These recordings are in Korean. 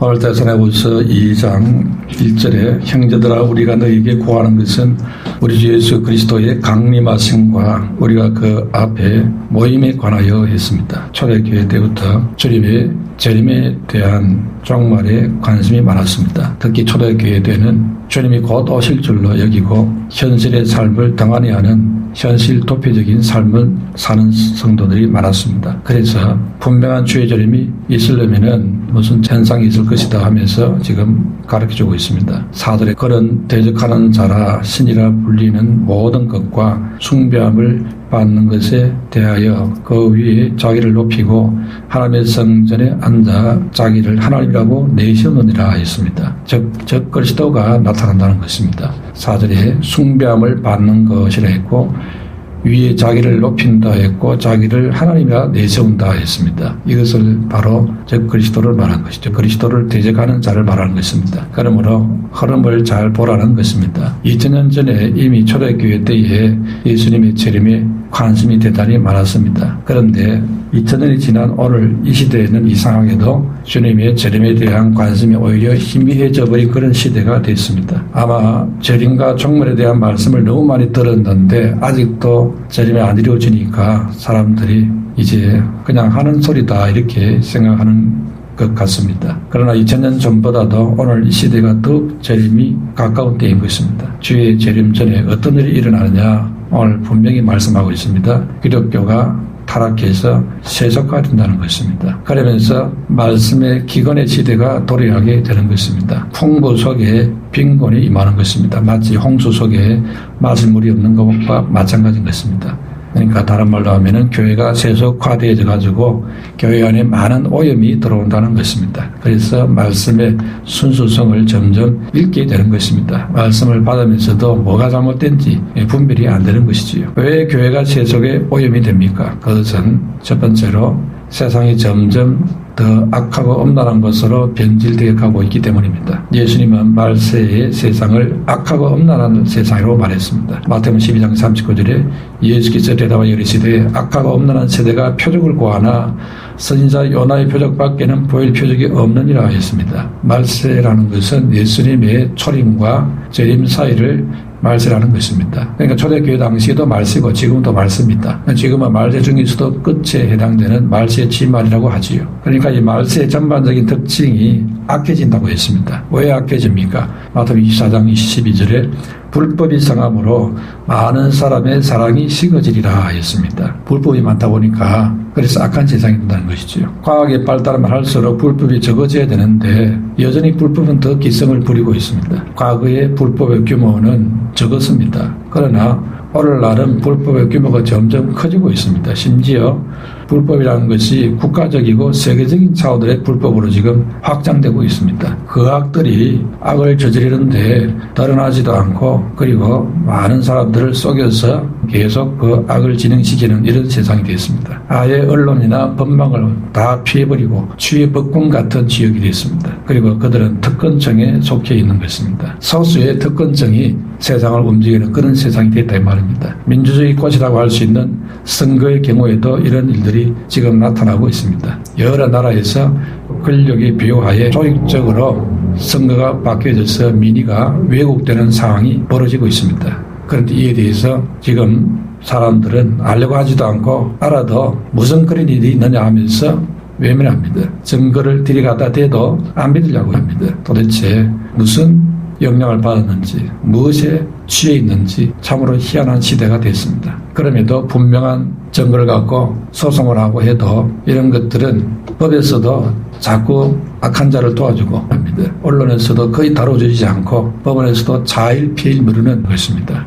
오늘 데살로니가후서 2장 1절에 형제들아 우리가 너희에게 구하는 것은 우리 주 예수 그리스도의 강림하심과 우리가 그 앞에 모임에 관하여 했습니다. 초대교회 때부터 주님의 재림에 대한 종말에 관심이 많았습니다. 특히 초대교회 때는 주님이 곧 오실 줄로 여기고 현실의 삶을 등한히 하는 현실 도피적인 삶을 사는 성도들이 많았습니다. 그래서 분명한 주의 재림이 있으려면은 무슨 현상이 있을 것이다 하면서 지금 가르쳐주고 있습니다. 사들의 그런 대적하는 자라 신이라 불리는 모든 것과 숭배함을 받는 것에 대하여 그 위에 자기를 높이고 하나님의 성전에 앉아 자기를 하나님이라고 내세우느니라 했습니다. 즉 그리스도가 나타난다는 것입니다. 4절에 숭배함을 받는 것이라 했고 위에 자기를 높인다 했고 자기를 하나님이라 내세운다 했습니다. 이것을 바로 즉 그리스도를 말한 것이죠. 그리스도를 대적하는 자를 말하는 것입니다. 그러므로 흐름을 잘 보라는 것입니다. 2000년 전에 이미 초대교회 때에 예수님의 재림에 관심이 대단히 많았습니다. 그런데 2000년이 지난 오늘 이 시대에는 이상하게도 주님의 재림에 대한 관심이 오히려 희미해져 버린 그런 시대가 됐습니다. 아마 재림과 종말에 대한 말씀을 너무 많이 들었는데 아직도 재림이 안 이루어지니까 사람들이 이제 그냥 하는 소리다 이렇게 생각하는 것 같습니다. 그러나 2000년 전보다도 오늘 이 시대가 더욱 재림이 가까운 때인 것입니다. 주의 재림 전에 어떤 일이 일어나느냐 오늘 분명히 말씀하고 있습니다. 기독교가 타락해서 세속화된다는 것입니다. 그러면서 말씀의 기근의 시대가 도래하게 되는 것입니다. 풍부 속에 빈곤이 임하는 것입니다. 마치 홍수 속에 마실물이 없는 것과 마찬가지인 것입니다. 그러니까 다른 말로 하면은 교회가 세속화되어져 가지고 교회 안에 많은 오염이 들어온다는 것입니다. 그래서 말씀의 순수성을 점점 잃게 되는 것입니다. 말씀을 받으면서도 뭐가 잘못된지 분별이 안 되는 것이지요. 왜 교회가 세속에 오염이 됩니까? 그것은 첫 번째로 세상이 점점 더 악하고 엄란한 것으로 변질되어 가고 있기 때문입니다. 예수님은 말세의 세상을 악하고 엄란한 세상으로 말했습니다. 마태복음 12장 39절에 예수께서 대답하여 이르시되 악하고 엄란한 세대가 표적을 구하나 선지자 요나의 표적밖에는 보일 표적이 없느니라 했습니다. 말세라는 것은 예수님의 초림과 재림 사이를 말세라는 것입니다. 그러니까 초대교회 당시에도 말세고 지금도 말세입니다. 지금은 말세 중에서도 끝에 해당되는 말세 지말이라고 하지요. 그러니까 이 말세의 전반적인 특징이 악해진다고 했습니다. 왜 악해집니까? 마태복음 24장 22절에 불법이 성함으로 많은 사람의 사랑이 식어지리라 했습니다. 불법이 많다 보니까 그래서 악한 세상이 된다는 것이죠. 과학의 발달을 할수록 불법이 적어져야 되는데 여전히 불법은 더 기성을 부리고 있습니다. 과거의 불법의 규모는 적었습니다. 그러나 오늘날은 불법의 규모가 점점 커지고 있습니다. 심지어 불법이라는 것이 국가적이고 세계적인 차원들의 불법으로 지금 확장되고 있습니다. 그 악들이 악을 저지르는데 드러나지도 않고 그리고 많은 사람들을 속여서 계속 그 악을 진행시키는 이런 세상이 됐습니다. 아예 언론이나 법망을 다 피해버리고 취해 법군 같은 지역이 됐습니다. 그리고 그들은 특권층에 속해 있는 것입니다. 소수의 특권층이 세상을 움직이는 그런 세상이 됐다 이 말입니다. 민주주의 꽃이라고 할 수 있는 선거의 경우에도 이런 일들이 지금 나타나고 있습니다. 여러 나라에서 권력의 비호하에 조직적으로 선거가 바뀌어져서 민의가 왜곡되는 상황이 벌어지고 있습니다. 그런데 이에 대해서 지금 사람들은 알려고 하지도 않고 알아도 무슨 그런 일이 있느냐 하면서 외면합니다. 증거를 들이가다 대도 안 믿으려고 합니다. 도대체 무슨 영향을 받았는지 무엇에 취해 있는지 참으로 희한한 시대가 됐습니다. 그럼에도 분명한 증거를 갖고 소송을 하고 해도 이런 것들은 법에서도 자꾸 악한 자를 도와주고 합니다. 언론에서도 거의 다뤄주지 않고 법원에서도 자일 피일 미루는 것입니다.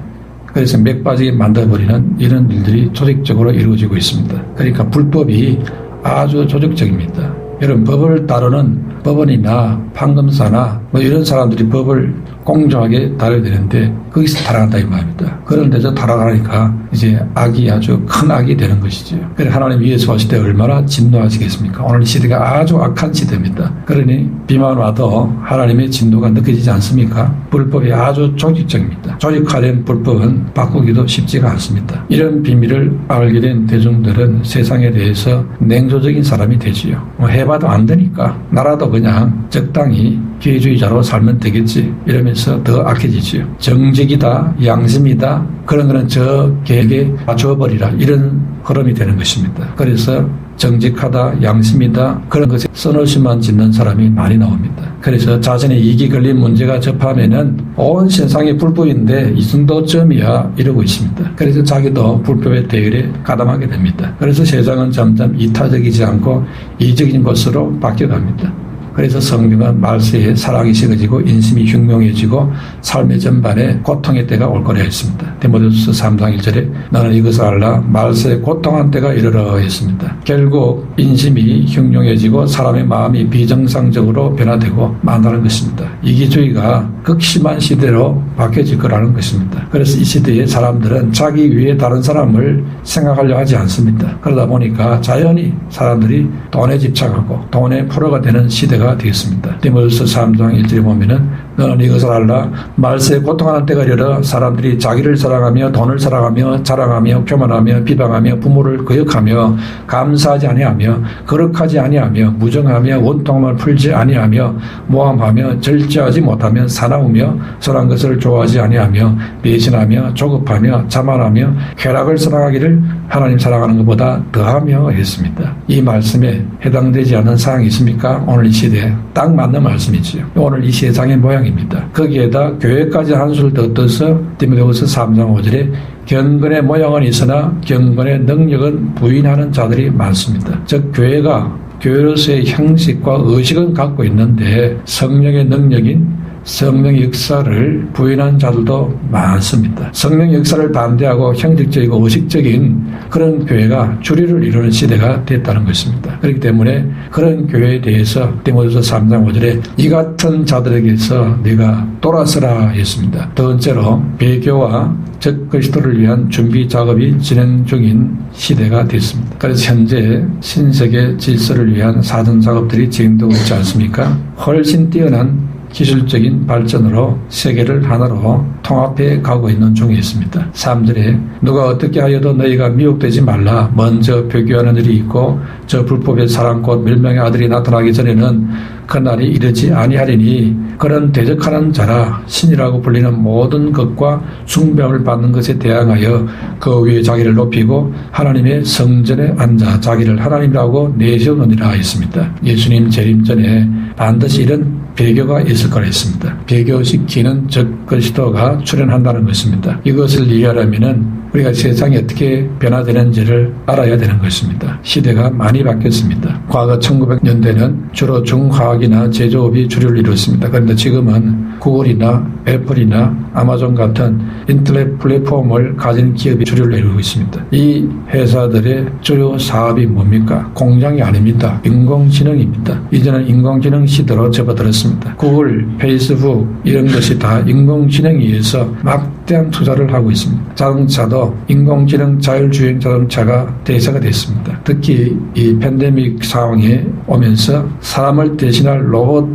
그래서 맥 빠지게 만들어버리는 이런 일들이 조직적으로 이루어지고 있습니다. 그러니까 불법이 아주 조직적입니다. 여러분 법을 다루는 법원이나 판검사나 뭐 이런 사람들이 법을 공정하게 다뤄야 되는데 거기서 타락한다 이 말입니다. 그런데서 타락하니까 이제 악이 아주 큰 악이 되는 것이죠. 그래서 하나님 위에서 왔을 때 얼마나 진노하시겠습니까? 오늘 시대가 아주 악한 시대입니다. 그러니 비만 와도 하나님의 진노가 느껴지지 않습니까? 불법이 아주 조직적입니다. 조직화된 불법은 바꾸기도 쉽지가 않습니다. 이런 비밀을 알게 된 대중들은 세상에 대해서 냉소적인 사람이 되지요. 해봐도 안 되니까 나라도 그냥 적당히 기회주의자로 살면 되겠지 이러면서 더 악해지지요. 정직이다, 양심이다, 그런 거는 저 계획에 맞춰버리라 이런 흐름이 되는 것입니다. 그래서 정직하다, 양심이다 그런 것에 선호심만 짓는 사람이 많이 나옵니다. 그래서 자신의 이익이 걸린 문제가 접하면은 온 세상이 불법인데 이 정도쯤이야 이러고 있습니다. 그래서 자기도 불법의 대열에 가담하게 됩니다. 그래서 세상은 점점 이타적이지 않고 이적인 것으로 바뀌어갑니다. 그래서 성경은 말세에 사랑이 식어지고 인심이 흉흉해지고 삶의 전반에 고통의 때가 올 거라 했습니다. 디모데후서 3장 1절에 너는 이것을 알라 말세에 고통한 때가 이르러 했습니다. 결국 인심이 흉흉해지고 사람의 마음이 비정상적으로 변화되고 만다는 것입니다. 이기주의가 극심한 시대로 바뀌어질 거라는 것입니다. 그래서 이 시대의 사람들은 자기 위에 다른 사람을 생각하려 하지 않습니다. 그러다 보니까 자연히 사람들이 돈에 집착하고 돈의 프로가 되는 시대가 되겠습니다. 디모데후서 3장 1절에 보면은 너는 이것을 알라 말세에 고통하는 때가 이르러 사람들이 자기를 사랑하며 돈을 사랑하며 자랑하며 교만하며 비방하며 부모를 거역하며 감사하지 아니하며 거룩하지 아니하며 무정하며 원통함을 풀지 아니하며 모함하며 절제하지 못하며 사나우며 선한 것을 좋아하지 아니하며 배신하며 조급하며 자만하며 쾌락을 사랑하기를 하나님 사랑하는 것보다 더하며 했습니다. 이 말씀에 해당되지 않는 사항이 있습니까? 오늘 이 시대에 딱 맞는 말씀이지요. 오늘 이 세상의 모양입니다. 거기에다 교회까지 한술 더 떠서 디모데후서 3장 5절에 경건의 모양은 있으나 경건의 능력은 부인하는 자들이 많습니다. 즉 교회가 교회로서의 형식과 의식은 갖고 있는데 성령의 능력인 성령의 역사를 부인한 자들도 많습니다. 성령의 역사를 반대하고 형식적이고 의식적인 그런 교회가 주류를 이루는 시대가 됐다는 것입니다. 그렇기 때문에 그런 교회에 대해서 디모데후서 3장 5절에 이 같은 자들에게서 네가 돌아서라 했습니다. 두 번째로 배교와 적 그리스도를 위한 준비 작업이 진행 중인 시대가 됐습니다. 그래서 현재 신세계 질서를 위한 사전 작업들이 진행되고 있지 않습니까? 훨씬 뛰어난 기술적인 발전으로 세계를 하나로 통합해 가고 있는 중에 있습니다. 3절에 누가 어떻게 하여도 너희가 미혹되지 말라. 먼저 배교하는 일이 있고 저 불법의 사람 곧 멸망의 아들이 나타나기 전에는 그날이 이르지 아니하리니 그런 대적하는 자라 신이라고 불리는 모든 것과 숭배함을 받는 것에 대항하여 그 위에 자기를 높이고 하나님의 성전에 앉아 자기를 하나님이라고 내세우느니라 했습니다. 예수님 재림 전에 반드시 이런 배교가 있을 거라 했습니다. 배교시키는 적 그리스도가 출현한다는 것입니다. 이것을 이해하려면 우리가 세상이 어떻게 변화되는지를 알아야 되는 것입니다. 시대가 많이 바뀌었습니다. 과거 1900년대는 주로 중화학이나 제조업이 주류를 이뤘습니다. 그런데 지금은 구글이나 애플이나 아마존 같은 인터넷 플랫폼을 가진 기업이 주류를 이루고 있습니다. 이 회사들의 주요 사업이 뭡니까? 공장이 아닙니다. 인공지능입니다. 이제는 인공지능 시대로 접어들었습니다. 구글, 페이스북 이런 것이 다 인공지능에 의해서 막대한 투자를 하고 있습니다. 자동차도 인공지능 자율주행 자동차가 대세가 됐습니다. 특히 이 팬데믹 상황에 오면서 사람을 대신할 로봇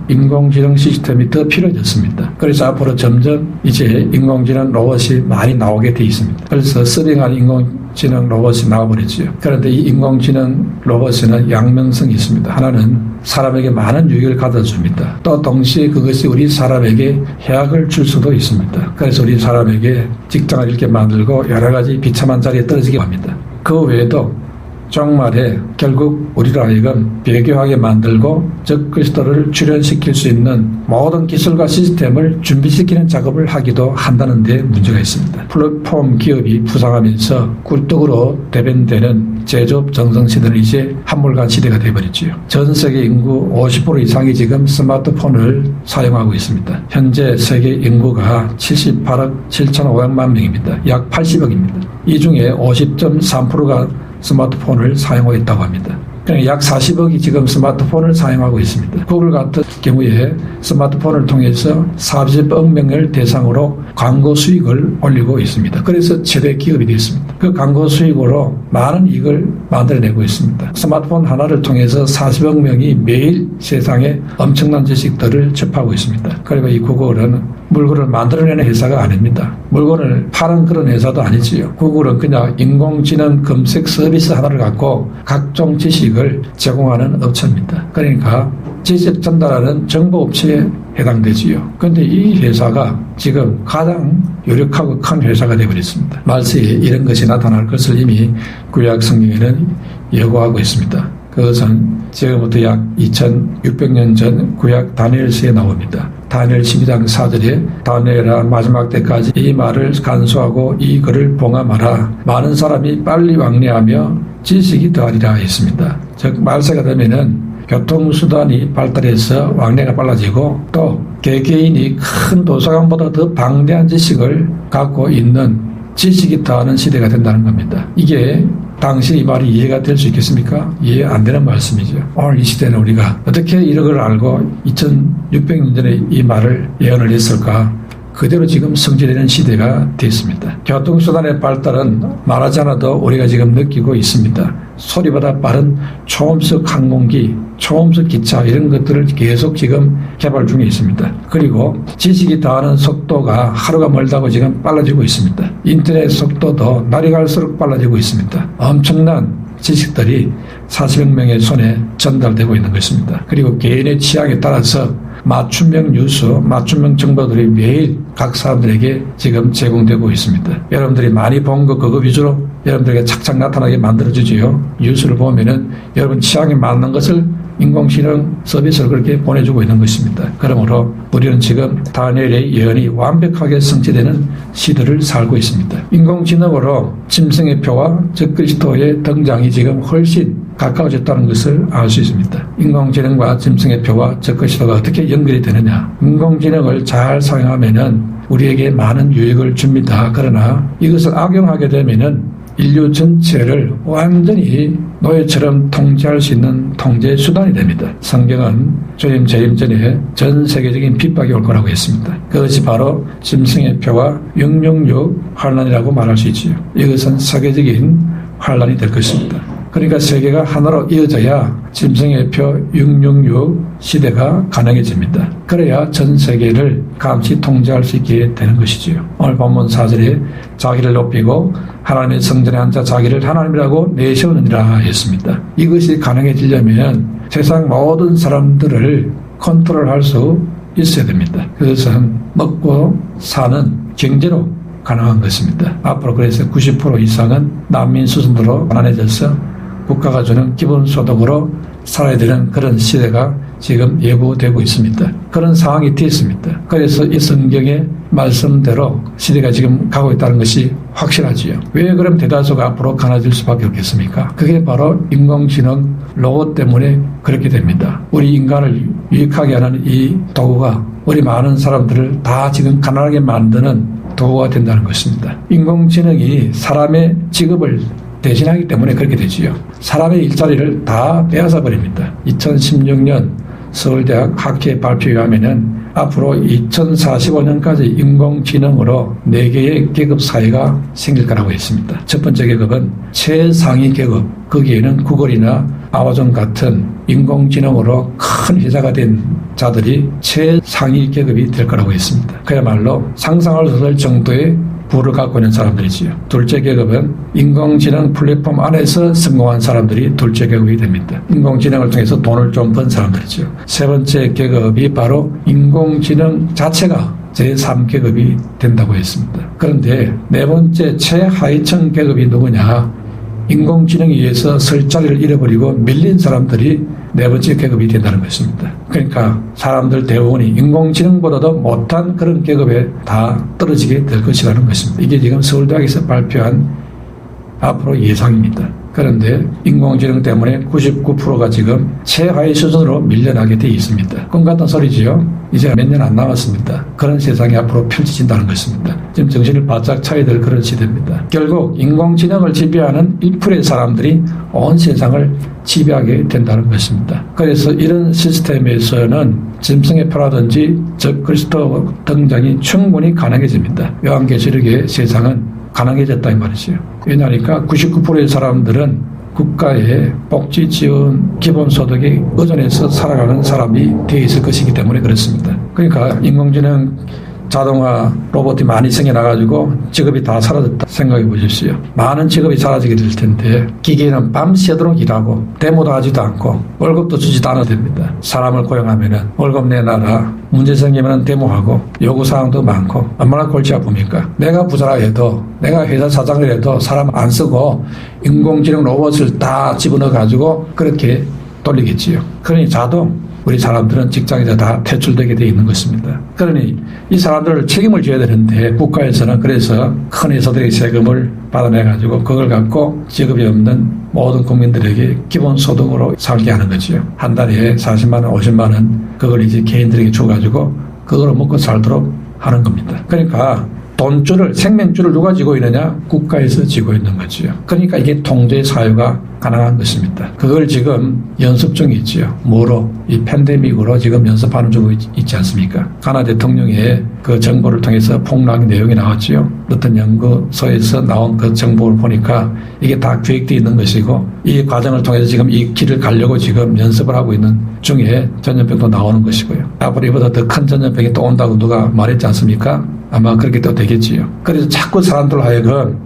인공지능 시스템이 더 필요해졌습니다. 그래서 앞으로 점점 이제 인공지능 로봇이 많이 나오게 돼 있습니다. 그래서 서빙한 인공지능 로봇이 나와버렸죠. 그런데 이 인공지능 로봇에는 양면성이 있습니다. 하나는 사람에게 많은 유익을 가져줍니다. 또 동시에 그것이 우리 사람에게 해악을 줄 수도 있습니다. 그래서 우리 사람에게 직장을 잃게 만들고 여러 가지 비참한 자리에 떨어지게 합니다. 그 외에도 종말에 결국 우리를 하여금 배교하게 만들고 적 그리스도를 출현시킬 수 있는 모든 기술과 시스템을 준비시키는 작업을 하기도 한다는 데 문제가 있습니다. 플랫폼 기업이 부상하면서 굴뚝으로 대변되는 제조업 정성시대는 이제 한물간 시대가 되어버렸죠. 전 세계 인구 50% 이상이 지금 스마트폰을 사용하고 있습니다. 현재 세계 인구가 78억 7,500만 명입니다. 약 80억입니다. 이 중에 50.3%가 스마트폰을 사용하고 있다고 합니다. 그러니까 약 40억이 지금 스마트폰을 사용하고 있습니다. 구글 같은 경우에 스마트폰을 통해서 40억 명을 대상으로 광고 수익을 올리고 있습니다. 그래서 최대 기업이 되었습니다. 그 광고 수익으로 많은 이익을 만들어내고 있습니다. 스마트폰 하나를 통해서 40억 명이 매일 세상에 엄청난 지식들을 접하고 있습니다. 그리고 이 구글은 물건을 만들어내는 회사가 아닙니다. 물건을 파는 그런 회사도 아니지요. 구글은 그냥 인공지능 검색 서비스 하나를 갖고 각종 지식을 제공하는 업체입니다. 그러니까 지식 전달하는 정보업체에 해당되지요. 그런데 이 회사가 지금 가장 유력하고 큰 회사가 되어버렸습니다. 말세에 이런 것이 나타날 것을 이미 구약 성경에는 예고하고 있습니다. 그것은 지금부터 약 2600년 전 구약 다니엘서에 나옵니다. 다니엘 12장 4절에 다니엘아 마지막 때까지 이 말을 간수하고 이 글을 봉함하라. 많은 사람이 빨리 왕래하며 지식이 더하리라 했습니다. 즉 말세가 되면은 교통수단이 발달해서 왕래가 빨라지고 또 개개인이 큰 도서관보다 더 방대한 지식을 갖고 있는 지식이 더하는 시대가 된다는 겁니다. 이게 당시 이 말이 이해가 될 수 있겠습니까? 이해 안 되는 말씀이죠. 오늘 이 시대는 우리가 어떻게 이런 걸 알고 2600년 전에 이 말을 예언을 했을까? 그대로 지금 성취되는 시대가 됐습니다. 교통수단의 발달은 말하지 않아도 우리가 지금 느끼고 있습니다. 소리보다 빠른 초음속 항공기, 초음속 기차 이런 것들을 계속 지금 개발 중에 있습니다. 그리고 지식이 더하는 속도가 하루가 멀다고 지금 빨라지고 있습니다. 인터넷 속도도 날이 갈수록 빨라지고 있습니다. 엄청난 지식들이 40억 명의 손에 전달되고 있는 것입니다. 그리고 개인의 취향에 따라서 맞춤형 뉴스, 맞춤형 정보들이 매일 각 사람들에게 지금 제공되고 있습니다. 여러분들이 많이 본 거 그거 위주로 여러분들에게 착착 나타나게 만들어주지요. 뉴스를 보면은 여러분 취향에 맞는 것을 인공지능 서비스를 그렇게 보내주고 있는 것입니다. 그러므로 우리는 지금 다니엘의 예언이 완벽하게 성취되는 시대를 살고 있습니다. 인공지능으로 짐승의 표와 적그리스도의 등장이 지금 훨씬 가까워졌다는 것을 알 수 있습니다. 인공지능과 짐승의 표와 적그리스도가 어떻게 연결이 되느냐. 인공지능을 잘 사용하면은 우리에게 많은 유익을 줍니다. 그러나 이것을 악용하게 되면은 인류 전체를 완전히 노예처럼 통제할 수 있는 통제 수단이 됩니다. 성경은 주님 재림 전에 전 세계적인 핍박이 올 거라고 했습니다. 그것이 바로 짐승의 표와 666 환란이라고 말할 수 있지요. 이것은 세계적인 환란이 될 것입니다. 그러니까 세계가 하나로 이어져야 짐승의 표 666 시대가 가능해집니다. 그래야 전 세계를 감시 통제할 수 있게 되는 것이지요. 오늘 본문 4절에 자기를 높이고 하나님의 성전에 앉아 자기를 하나님이라고 내세우느니라 했습니다. 이것이 가능해지려면 세상 모든 사람들을 컨트롤할 수 있어야 됩니다. 그것은 먹고 사는 경제로 가능한 것입니다. 앞으로 그래서 90% 이상은 난민 수준으로 가난해져서 국가가 주는 기본소득으로 살아야 되는 그런 시대가 지금 예고되고 있습니다. 그런 상황이 되었습니다. 그래서 이 성경의 말씀대로 시대가 지금 가고 있다는 것이 확실하지요. 왜 그럼 대다수가 앞으로 가난해질 수밖에 없겠습니까? 그게 바로 인공지능 로봇 때문에 그렇게 됩니다. 우리 인간을 유익하게 하는 이 도구가 우리 많은 사람들을 다 지금 가난하게 만드는 도구가 된다는 것입니다. 인공지능이 사람의 직업을 대신하기 때문에 그렇게 되지요. 사람의 일자리를 다 빼앗아 버립니다. 2016년 서울대학 학회 발표에 하면은 앞으로 2045년까지 인공지능으로 4개의 계급 사회가 생길 거라고 했습니다. 첫 번째 계급은 최상위 계급, 거기에는 구글이나 아마존 같은 인공지능으로 큰 회사가 된 자들이 최상위 계급이 될 거라고 했습니다. 그야말로 상상할 수 없을 정도의 부를 갖고 있는 사람들이지요. 둘째 계급은 인공지능 플랫폼 안에서 성공한 사람들이 둘째 계급이 됩니다. 인공지능을 통해서 돈을 좀 번 사람들이죠. 세 번째 계급이 바로 인공지능 자체가 제3계급이 된다고 했습니다. 그런데 네 번째 최하위층 계급이 누구냐? 인공지능에 의해서 설 자리를 잃어버리고 밀린 사람들이 네 번째 계급이 된다는 것입니다. 그러니까 사람들 대부분이 인공지능보다도 못한 그런 계급에 다 떨어지게 될 것이라는 것입니다. 이게 지금 서울대학에서 발표한 앞으로 예상입니다. 그런데 인공지능 때문에 99%가 지금 최하위 수준으로 밀려나게 돼 있습니다. 꿈 같은 소리지요. 이제 몇 년 안 남았습니다. 그런 세상이 앞으로 펼쳐진다는 것입니다. 지금 정신을 바짝 차야 될 그런 시대입니다. 결국 인공지능을 지배하는 1%의 사람들이 온 세상을 지배하게 된다는 것입니다. 그래서 이런 시스템에서는 짐승의 표라든지 적그리스도 등장이 충분히 가능해집니다. 요한계시록의 세상은 가능해졌다 이 말이죠. 왜냐하니까 99%의 사람들은 국가의 복지 지원 기본소득에 의존해서 살아가는 사람이 되어 있을 것이기 때문에 그렇습니다. 그러니까 인공지능 자동화 로봇이 많이 생겨나가지고 직업이 다 사라졌다 생각해 보십시오. 많은 직업이 사라지게 될 텐데 기계는 밤새도록 일하고 데모도 하지도 않고 월급도 주지도 않아도 됩니다. 사람을 고용하면은 월급 내놔라, 문제 생기면 데모하고 요구사항도 많고 얼마나 골치 아픕니까? 내가 부자라 해도, 내가 회사 사장을 해도 사람 안 쓰고 인공지능 로봇을 다 집어넣어가지고 그렇게 돌리겠지요. 그러니 자동 우리 사람들은 직장에서 다 퇴출되게 돼 있는 것입니다. 그러니 이 사람들을 책임을 져야 되는데 국가에서는 그래서 큰 회사들의 세금을 받아내가지고 그걸 갖고 직업이 없는 모든 국민들에게 기본소득으로 살게 하는 거지요. 한 달에 40만 원, 50만 원 그걸 이제 개인들에게 줘가지고 그걸 먹고 살도록 하는 겁니다. 그러니까 돈줄을, 생명줄을 누가 쥐고 있느냐? 국가에서 쥐고 있는 거지요. 그러니까 이게 통제 사유가 가능한 것입니다. 그걸 지금 연습 중에 있지요. 뭐로? 이 팬데믹으로 지금 연습하는 중에 있지 않습니까? 가나 대통령의 그 정보를 통해서 폭락 내용이 나왔지요. 어떤 연구소에서 나온 그 정보를 보니까 이게 다 계획되어 있는 것이고 이 과정을 통해서 지금 이 길을 가려고 지금 연습을 하고 있는 중에 전염병도 나오는 것이고요. 앞으로 이보다 더 큰 전염병이 또 온다고 누가 말했지 않습니까? 아마 그렇게 또 되겠지요. 그래서 자꾸 사람들 하여금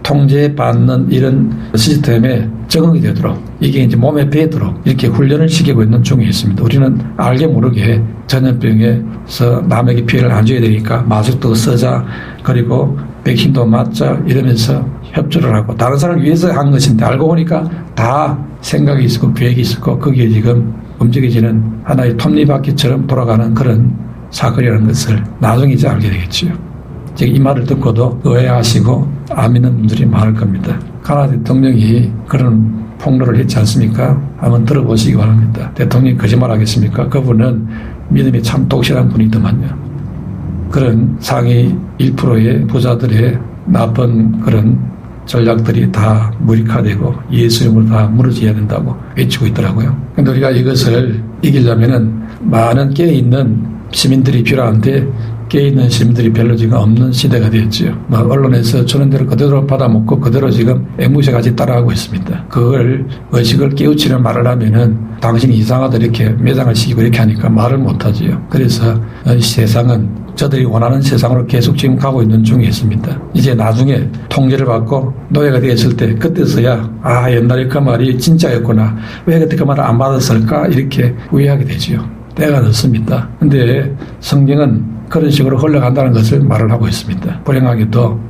통제받는 이런 시스템에 적응이 되도록 이게 이제 몸에 배도록 이렇게 훈련을 시키고 있는 중에 있습니다. 우리는 알게 모르게 전염병에서 남에게 피해를 안 줘야 되니까 마스크도 쓰자, 그리고 백신도 맞자 이러면서 협조를 하고 다른 사람을 위해서 한 것인데 알고 보니까 다 생각이 있었고 계획이 있었고 거기에 지금 움직여지는 하나의 톱니바퀴처럼 돌아가는 그런 사건이라는 것을 나중에 이제 알게 되겠지요. 이 말을 듣고도 의아하시고 안 믿는 분들이 많을 겁니다. 가나 대통령이 그런 폭로를 했지 않습니까? 한번 들어보시기 바랍니다. 대통령이 거짓말 하겠습니까? 그분은 믿음이 참 독실한 분이더만요. 그런 상위 1%의 부자들의 나쁜 그런 전략들이 다 무력화되고 예수님으로 다 무너져야 된다고 외치고 있더라고요. 그런데 우리가 이것을 이기려면은 많은 깨어있는 시민들이 필요한데 깨어있는 시민들이 별로 지금 없는 시대가 되었지요. 언론에서 주는 대로 그대로 받아먹고 그대로 지금 앵무새같이 따라하고 있습니다. 그걸 의식을 깨우치는 말을 하면은 당신이 이상하다 이렇게 매장을 시키고 이렇게 하니까 말을 못하지요. 그래서 세상은 저들이 원하는 세상으로 계속 지금 가고 있는 중에 있습니다. 이제 나중에 통제를 받고 노예가 되었을 때 그때서야 옛날에 그 말이 진짜였구나, 왜 그때 그 말을 안 받았을까 이렇게 후회하게 되지요. 때가 늦습니다. 근데 성경은 그런 식으로 흘러간다는 것을 말을 하고 있습니다. 불행하게도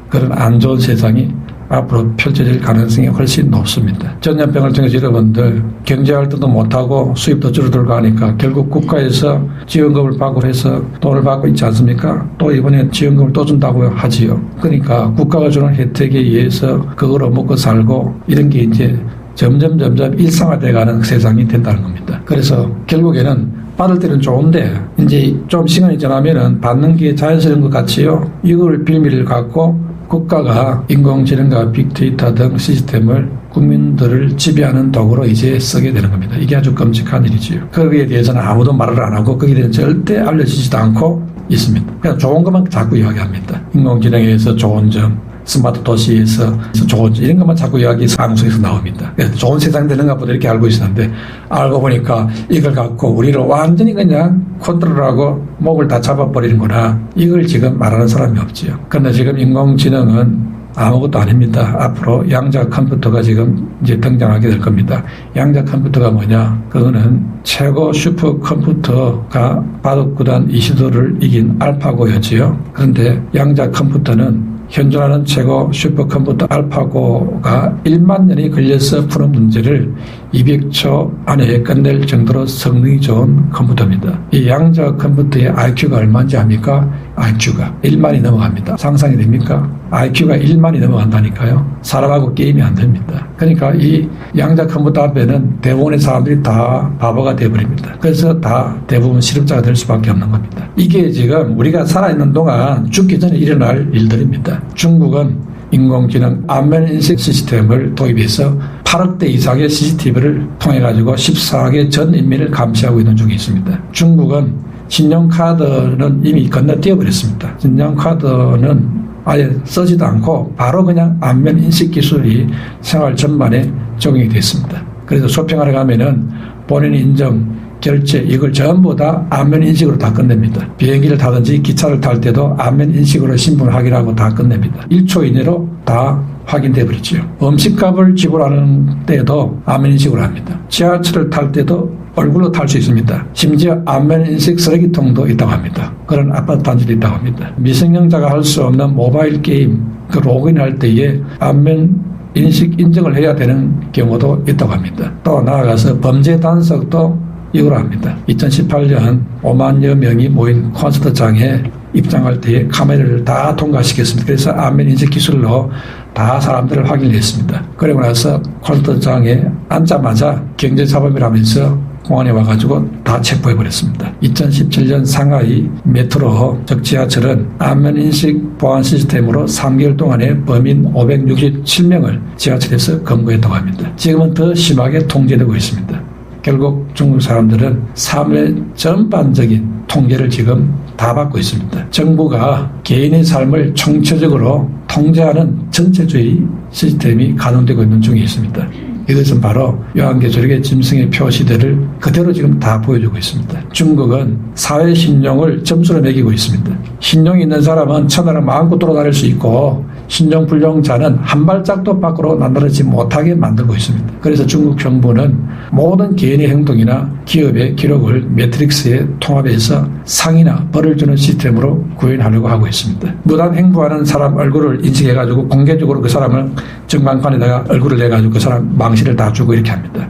그런 안 좋은 세상이 앞으로 펼쳐질 가능성이 훨씬 높습니다. 전염병을 통해서 여러분들 경제활동도 못하고 수입도 줄어들고 하니까 결국 국가에서 지원금을 받고 해서 돈을 받고 있지 않습니까? 또 이번에 지원금을 또 준다고 하지요. 그러니까 국가가 주는 혜택에 의해서 그거로 먹고 살고 이런 게 이제 점점 일상화돼가는 세상이 된다는 겁니다. 그래서 결국에는 받을 때는 좋은데 이제 좀 시간이 지나면은 받는 게 자연스러운 것 같지요. 이걸 빌미를 갖고 국가가 인공지능과 빅데이터 등 시스템을 국민들을 지배하는 도구로 이제 쓰게 되는 겁니다. 이게 아주 끔찍한 일이지요. 거기에 대해서는 아무도 말을 안 하고 거기에 대해서 절대 알려지지도 않고 있습니다. 그냥 좋은 것만 자꾸 이야기합니다. 인공지능에서 좋은 점, 스마트 도시에서 좋은 이런 것만 자꾸 이야기 방송에서 나옵니다. 좋은 세상 되는가 보다 이렇게 알고 있었는데 알고 보니까 이걸 갖고 우리를 완전히 그냥 컨트롤하고 목을 다 잡아버리는구나. 이걸 지금 말하는 사람이 없지요. 그런데 지금 인공지능은 아무것도 아닙니다. 앞으로 양자 컴퓨터가 지금 이제 등장하게 될 겁니다. 양자 컴퓨터가 뭐냐? 그거는 최고 슈퍼 컴퓨터가 바둑구단 이시도를 이긴 알파고였지요. 그런데 양자 컴퓨터는 현존하는 최고 슈퍼컴퓨터 알파고가 1만 년이 걸려서 푸는 문제를 200초 안에 끝낼 정도로 성능이 좋은 컴퓨터입니다. 이 양자 컴퓨터의 IQ가 얼마인지 압니까? IQ가 1만이 넘어갑니다. 상상이 됩니까? IQ가 1만이 넘어간다니까요. 사람하고 게임이 안 됩니다. 그러니까 이 양자 컴퓨터 앞에는 대부분의 사람들이 다 바보가 되어버립니다. 그래서 다 대부분 실험자가 될 수밖에 없는 겁니다. 이게 지금 우리가 살아있는 동안 죽기 전에 일어날 일들입니다. 중국은 인공지능 안면 인식 시스템을 도입해서 8억 대 이상의 CCTV를 통해 가지고 14억의 전 인민을 감시하고 있는 중에 있습니다. 중국은 신용카드는 이미 건너뛰어 버렸습니다. 신용카드는 아예 쓰지도 않고 바로 그냥 안면 인식 기술이 생활 전반에 적용이 됐습니다. 그래서 쇼핑하러 가면은 본인 인증 결제 이걸 전부 다 안면 인식으로 다 끝냅니다. 비행기를 타든지 기차를 탈 때도 안면 인식으로 신분 확인하고 다 끝냅니다. 1초 이내로 다 확인돼 버리죠. 음식값을 지불하는 때도 안면 인식으로 합니다. 지하철을 탈 때도 얼굴로 탈 수 있습니다. 심지어 안면 인식 쓰레기통도 있다고 합니다. 그런 아파트 단지도 있다고 합니다. 미성년자가 할 수 없는 모바일 게임 그 로그인할 때에 안면 인식 인증을 해야 되는 경우도 있다고 합니다. 또 나아가서 범죄 단속도 이걸 합니다. 2018년 5만여 명이 모인 콘서트장에 입장할 때에 카메라를 다 통과시켰습니다. 그래서 안면 인식 기술로 다 사람들을 확인을 했습니다. 그리고 나서 콘서트장에 앉자마자 경제사범이라면서 공안에 와가지고 다 체포해버렸습니다. 2017년 상하이 메트로 즉 지하철은 안면인식 보안 시스템으로 3개월 동안에 범인 567명을 지하철에서 검거했다고 합니다. 지금은 더 심하게 통제되고 있습니다. 결국 중국 사람들은 삶의 전반적인 통제를 지금 다 받고 있습니다. 정부가 개인의 삶을 총체적으로 통제하는 전체주의 시스템이 가동되고 있는 중에 있습니다. 이것은 바로 요한계시록의 짐승의 표시들을 그대로 지금 다 보여주고 있습니다. 중국은 사회 신용을 점수로 매기고 있습니다. 신용이 있는 사람은 천하를 마음껏 돌아다닐 수 있고 신용 불량자는 한 발짝도 밖으로 나다르지 못하게 만들고 있습니다. 그래서 중국 정부는 모든 개인의 행동이나 기업의 기록을 매트릭스에 통합해서 상이나 벌을 주는 시스템으로 구현하려고 하고 있습니다. 무단 행부하는 사람 얼굴을 인식해가지고 공개적으로 그 사람을 전광판에다가 얼굴을 내가지고 그 사람 망실을 다 주고 이렇게 합니다.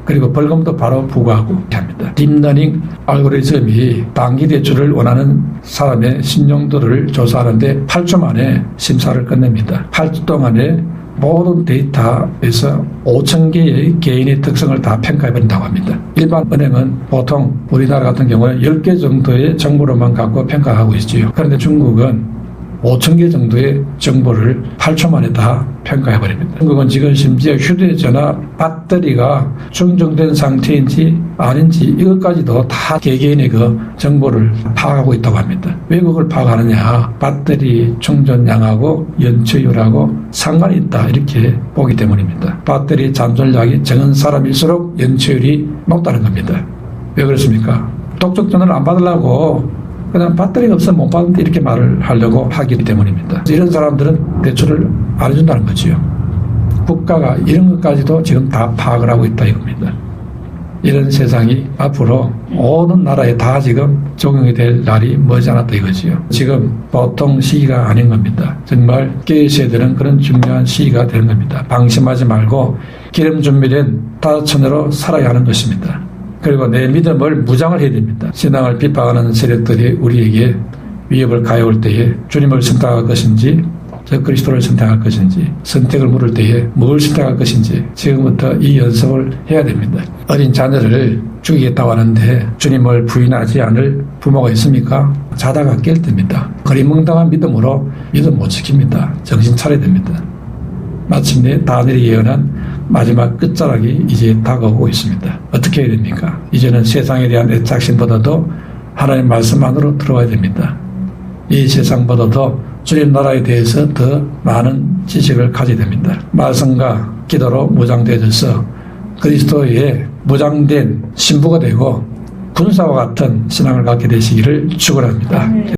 그리고 벌금도 바로 부과하고 이렇게 합니다. 딥러닝 알고리즘이 단기 대출을 원하는 사람의 신용도를 조사하는데 8초 만에 심사를 끝냅니다. 8초 동안에 모든 데이터에서 5,000개의 개인의 특성을 다 평가해버린다고 합니다. 일반 은행은 보통 우리나라 같은 경우에 10개 정도의 정보로만 갖고 평가하고 있지요. 그런데 중국은 5,000개 정도의 정보를 8초 만에 다 평가해버립니다. 중국은 지금 심지어 휴대전화 배터리가 충전된 상태인지 아닌지 이것까지도 다 개개인의 그 정보를 파악하고 있다고 합니다. 왜 그걸 파악하느냐? 배터리 충전량하고 연체율하고 상관이 있다 이렇게 보기 때문입니다. 배터리 잔존량이 적은 사람일수록 연체율이 높다는 겁니다. 왜 그렇습니까? 독촉 전화를 안 받으려고 그냥 배터리가 없으면 못 받는데 이렇게 말을 하려고 하기 때문입니다. 이런 사람들은 대출을 안 해준다는 거지요. 국가가 이런 것까지도 지금 다 파악을 하고 있다 이겁니다. 이런 세상이 앞으로 모든 나라에 다 지금 적용이 될 날이 머지않았다 이거지요. 지금 보통 시기가 아닌 겁니다. 정말 깨어있어야 되는 그런 중요한 시기가 되는 겁니다. 방심하지 말고 기름 준비된 다처녀로 살아야 하는 것입니다. 그리고 내 믿음을 무장을 해야 됩니다. 신앙을 비판하는 세력들이 우리에게 위협을 가해올 때에 주님을 선택할 것인지 저 그리스도를 선택할 것인지 선택을 물을 때에 뭘 선택할 것인지 지금부터 이 연습을 해야 됩니다. 어린 자녀를 죽이겠다고 하는데 주님을 부인하지 않을 부모가 있습니까? 자다가 깰 때입니다. 거리멍당한 믿음으로 믿음 못 지킵니다. 정신 차려야 됩니다. 마침내 다니엘이 예언한 마지막 끝자락이 이제 다가오고 있습니다. 어떻게 해야 됩니까? 이제는 세상에 대한 애착심보다도 하나님의 말씀 안으로 들어가야 됩니다. 이 세상보다도 주님 나라에 대해서 더 많은 지식을 가져야 됩니다. 말씀과 기도로 무장되어져서 그리스도의 무장된 신부가 되고 군사와 같은 신앙을 갖게 되시기를 축원합니다.